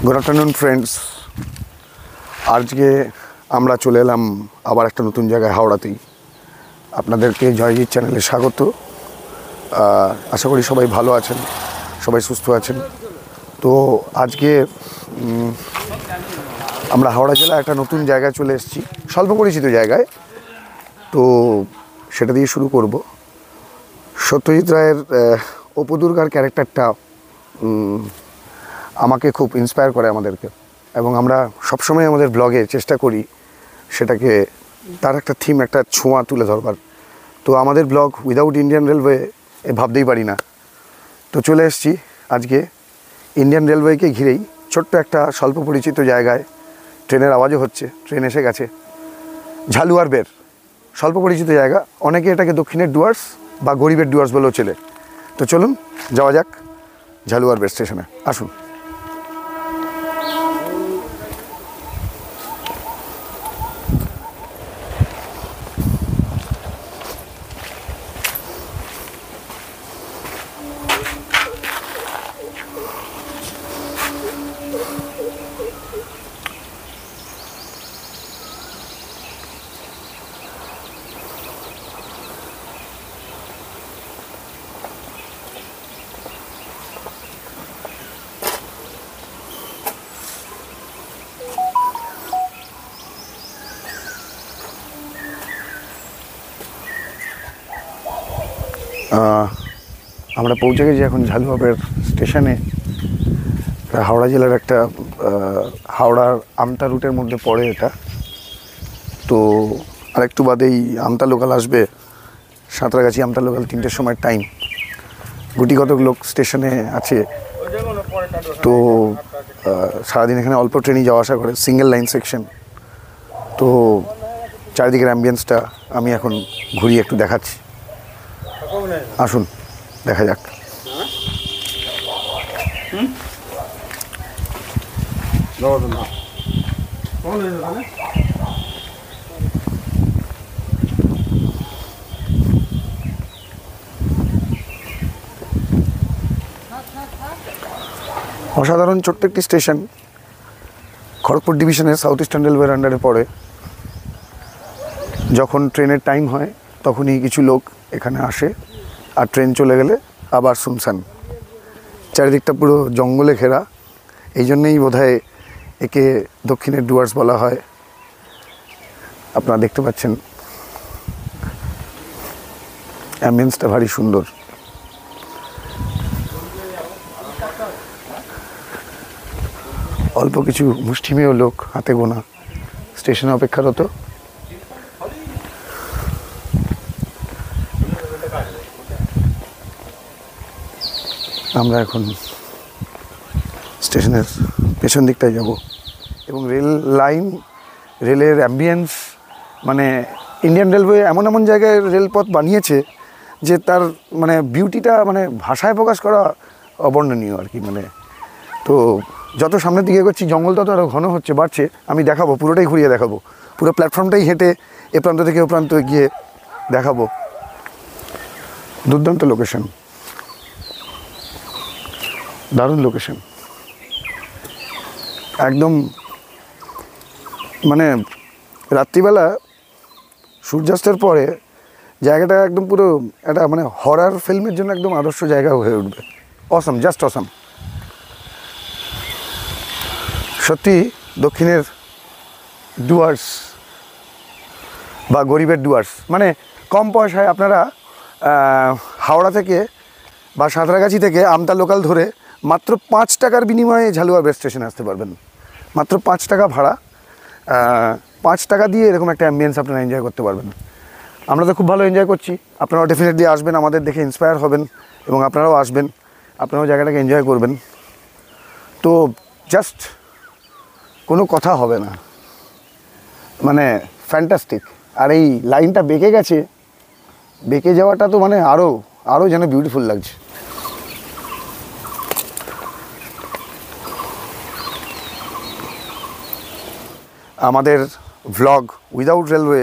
Good afternoon friends. আজকে আমরা চলে এলাম আবার একটা নতুন জায়গায়, হাওড়াতেই। আপনাদেরকে জয়জিৎ চ্যানেলে স্বাগত। আশা করি সবাই ভালো আছেন, সবাই সুস্থ আছেন। তো আজকে আমরা হাওড়া জেলায় একটা নতুন জায়গায় চলে এসেছি, স্বল্প পরিচিত জায়গায়। তো সেটা দিয়ে শুরু করব। সত্যজিৎ রায়ের অপু দুর্গার ক্যারেক্টারটা আমাকে খুব ইন্সপায়ার করে আমাদেরকে, এবং আমরা সবসময় আমাদের ব্লগে চেষ্টা করি সেটাকে, তার একটা থিম, একটা ছোঁয়া তুলে ধরবার। তো আমাদের ব্লগ উইদাউট ইন্ডিয়ান রেলওয়ে ভাবতেই পারি না। তো চলে এসেছি আজকে ইন্ডিয়ান রেলওয়েকে ঘিরেই ছোট্ট একটা স্বল্প পরিচিত জায়গায়। ট্রেনের আওয়াজও হচ্ছে, ট্রেন এসে গেছে। ঝালুয়ার বের, স্বল্প পরিচিত জায়গা। অনেকে এটাকে দক্ষিণের ডুয়ার্স বা গরিবের ডুয়ার্স বলেও চেলে। তো চলুন যাওয়া যাক ঝালুয়ার বের স্টেশনে, আসুন। আমরা পৌঁছে গেছি এখন ঝালুয়াবের স্টেশনে। হাওড়া জেলার একটা হাওড়ার আমতা রুটের মধ্যে পড়ে এটা। তো আরেকটু বাদেই আমতা লোকাল আসবে, সাঁতরাগাছি আমতা লোকাল 3টের সময় টাইম। গুটি কতক লোক স্টেশনে আছে। তো সারাদিন এখানে অল্প ট্রেনই যাওয়া আসা করে, সিঙ্গেল লাইন সেকশন। তো চারিদিকের অ্যাম্বিয়েন্সটা আমি এখন ঘুরিয়ে একটু দেখাচ্ছি, আসুন দেখা যাক। অসাধারণ ছোট্ট একটি স্টেশন, খড়গপুর ডিভিশনের সাউথ ইস্টার্ন রেলওয়ের আন্ডারে পড়ে। যখন ট্রেনের টাইম হয় তখনই কিছু লোক এখানে আসে, আর ট্রেন চলে গেলে আবার শুনশান। চারিদিকটা পুরো জঙ্গলে ঘেরা, এই জন্যেই বোধহয় একে দক্ষিণের ডুয়ার্স বলা হয়। আপনারা দেখতে পাচ্ছেন অ্যাম্বিয়েন্সটা ভারী সুন্দর। অল্প কিছু মুষ্টিমেয় লোক, হাতে গোনা, স্টেশনে অপেক্ষারত। আমরা এখন স্টেশনের পেছন দিকটায় যাব, এবং রেলের অ্যাম্বিয়েন্স, মানে ইন্ডিয়ান রেলওয়ে এমন এমন জায়গায় রেলপথ বানিয়েছে যে তার মানে বিউটিটা মানে ভাষায় প্রকাশ করা অবর্ণনীয় আর কি। মানে তো যত সামনের দিকে এগোচ্ছি জঙ্গল তত আরও ঘন হচ্ছে, বাড়ছে। আমি দেখাবো, পুরোটাই ঘুরিয়ে দেখাবো, পুরো প্ল্যাটফর্মটাই হেঁটে এ প্রান্ত থেকে ও প্রান্ত গিয়ে দেখাবো। দুর্দান্ত লোকেশন, দারুণ লোকেশন, একদম মানে রাত্রিবেলা সূর্যাস্তের পরে জায়গাটা একদম পুরো একটা মানে হরার ফিল্মের জন্য একদম আদর্শ জায়গা হয়ে উঠবে। Awesome, just awesome. সত্যি দক্ষিণের ডুয়ার্স বা গরিবের ডুয়ার্স, মানে কম পয়সায় আপনারা হাওড়া থেকে বা সাঁতরাগাছি থেকে আমতা লোকাল ধরে মাত্র 5 টাকার বিনিময়ে ঝালুয়া বেস স্টেশনে আসতে পারবেন। মাত্র 5 টাকা ভাড়া, 5 টাকা দিয়ে এরকম একটা অ্যাম্বিয়েন্স আপনারা এনজয় করতে পারবেন। আমরা তো খুব ভালো এনজয় করছি, আপনারাও ডেফিনেটলি আসবেন, আমাদের দেখে ইন্সপায়ার হবেন, এবং আপনারাও আসবেন, আপনারাও জায়গাটাকে এনজয় করবেন। তো জাস্ট কোনো কথা হবে না, মানে ফ্যান্টাস্টিক। আর এই লাইনটা বেঁকে গেছে, বেঁকে যাওয়াটা তো মানে আরও যেন বিউটিফুল লাগছে। আমাদের ভ্লগ উইদাউট রেলওয়ে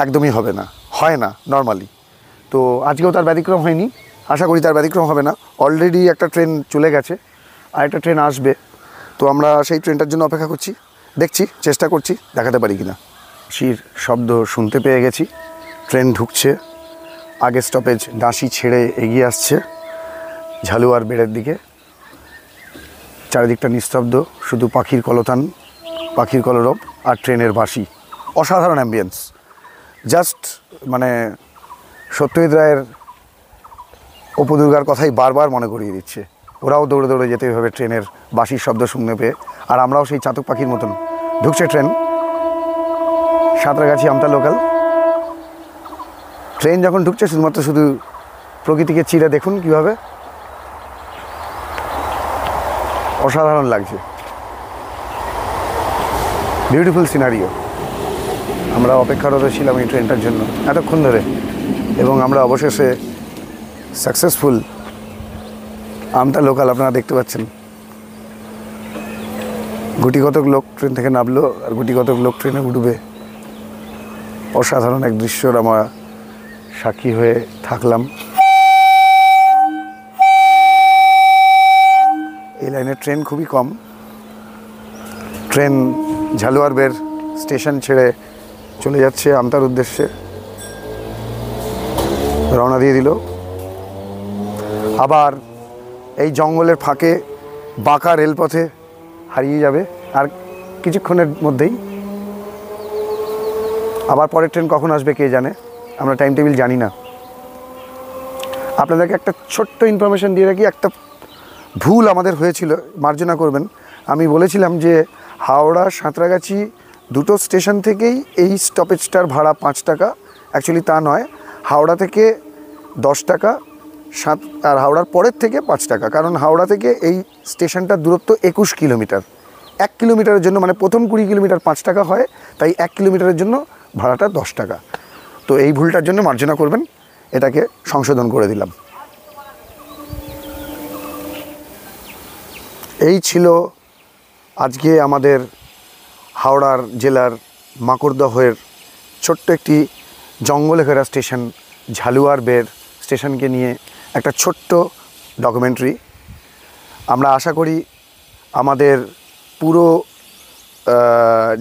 একদমই হবে না, হয় না নর্মালি। তো আজকেও তার ব্যতিক্রম হয়নি, আশা করি তার ব্যতিক্রম হবে না। অলরেডি একটা ট্রেন চলে গেছে, আর একটা ট্রেন আসবে। তো আমরা সেই ট্রেনটার জন্য অপেক্ষা করছি, দেখছি, চেষ্টা করছি দেখাতে পারি কিনা। শির শব্দ শুনতে পেয়ে গেছি, ট্রেন ঢুকছে, আগের স্টপেজ ডাঁশি ছেড়ে এগিয়ে আসছে ঝালুয়ার বেড়ের দিকে। চারিদিকটা নিস্তব্ধ, শুধু পাখির কলতান, পাখির কলরব আর ট্রেনের বাঁশি। অসাধারণ অ্যাম্বিয়েন্স, জাস্ট মানে সত্যজিৎ রায়ের অপু দুর্গার কথাই বারবার মনে করিয়ে দিচ্ছে। ওরাও দৌড়ে দৌড়ে যেতে হবে ট্রেনের বাঁশির শব্দ শুনতে পেয়ে, আর আমরাও সেই চাতক পাখির মতন। ঢুকছে ট্রেন, সাঁতরাগাছি আমতা লোকাল ট্রেন। যখন ঢুকছে শুধুমাত্র শুধু প্রকৃতিকে চিরে দেখুন কীভাবে অসাধারণ লাগছে, বিউটিফুল সিনারিও। আমরা অপেক্ষারত ছিলাম এই ট্রেনটার জন্য এতক্ষণ ধরে, এবং আমরা অবশেষে সাকসেসফুল। আমতা লোকাল আপনারা দেখতে পাচ্ছেন, গুটিকতক লোক ট্রেন থেকে নামলো আর গুটিকতক লোক ট্রেনে উঠবে। অসাধারণ এক দৃশ্যর আমরা সাক্ষী হয়ে থাকলাম। এই লাইনের ট্রেন খুবই কম। ট্রেন ঝালুয়ার বের স্টেশন ছেড়ে চলে যাচ্ছে আমতার উদ্দেশ্যে, রওনা দিয়ে দিল। আবার এই জঙ্গলের ফাঁকে বাঁকা রেলপথে হারিয়ে যাবে আর কিছুক্ষণের মধ্যেই। আবার পরের ট্রেন কখন আসবে কে জানে, আমরা টাইম টেবিল জানি না। আপনাদেরকে একটা ছোট্ট ইনফরমেশান দিয়ে রাখি, একটা ভুল আমাদের হয়েছিল, মার্জনা করবেন। আমি বলেছিলাম যে হাওড়া সাঁতরাগাছি দুটো স্টেশন থেকেই এই স্টপেজটার ভাড়া 5 টাকা। অ্যাকচুয়ালি তা নয়, হাওড়া থেকে 10 টাকা, আর হাওড়ার পরের থেকে 5 টাকা। কারণ হাওড়া থেকে এই স্টেশনটার দূরত্ব 21 কিলোমিটার। 1 কিলোমিটারের জন্য, মানে প্রথম 20 কিলোমিটার 5 টাকা হয়, তাই 1 কিলোমিটারের জন্য ভাড়াটা 10 টাকা। তো এই ভুলটার জন্য মার্জনা করবেন, এটাকে সংশোধন করে দিলাম। এই ছিল আজকে আমাদের হাওড়ার জেলার মাকড়দহের ছোট্ট একটি জঙ্গলে ঘেরা স্টেশন ঝালুয়ার বের স্টেশনকে নিয়ে একটা ছোট্ট ডকুমেন্টারি। আমরা আশা করি আমাদের পুরো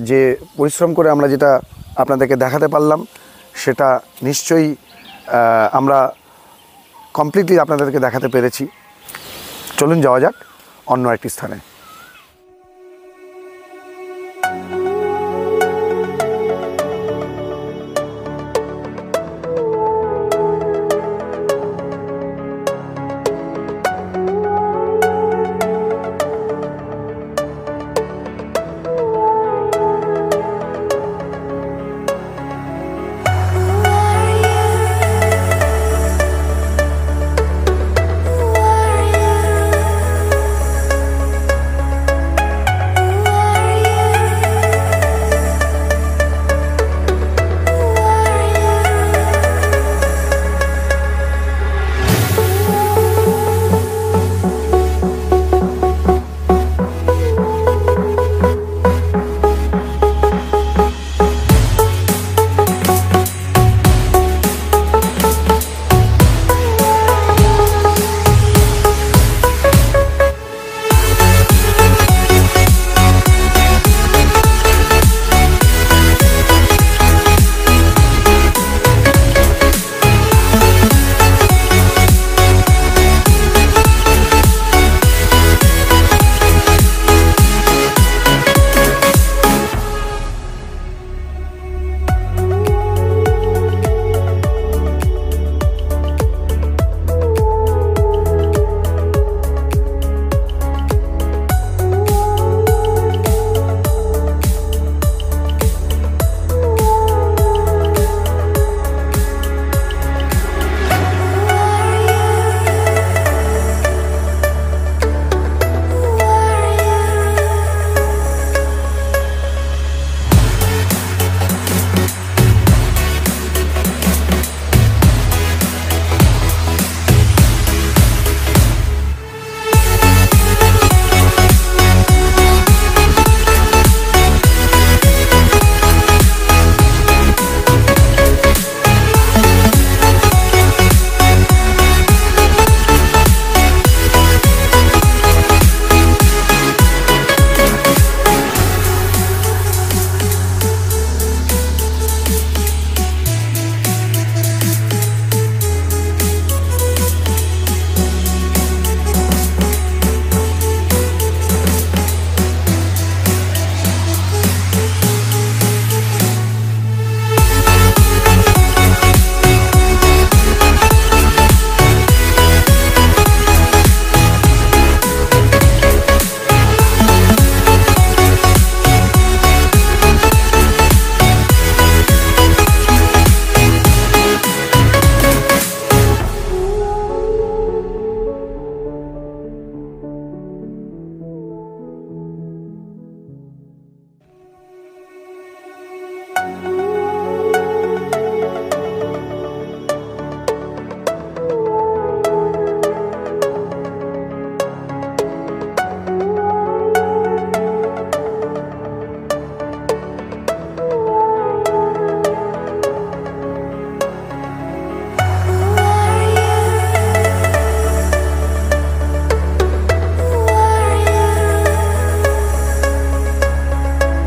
যে পরিশ্রম করে আমরা যেটা আপনাদেরকে দেখাতে পারলাম সেটা নিশ্চয়ই আমরা কমপ্লিটলি আপনাদেরকে দেখাতে পেরেছি। চলুন যাওয়া যাক অন্য একটি স্থানে।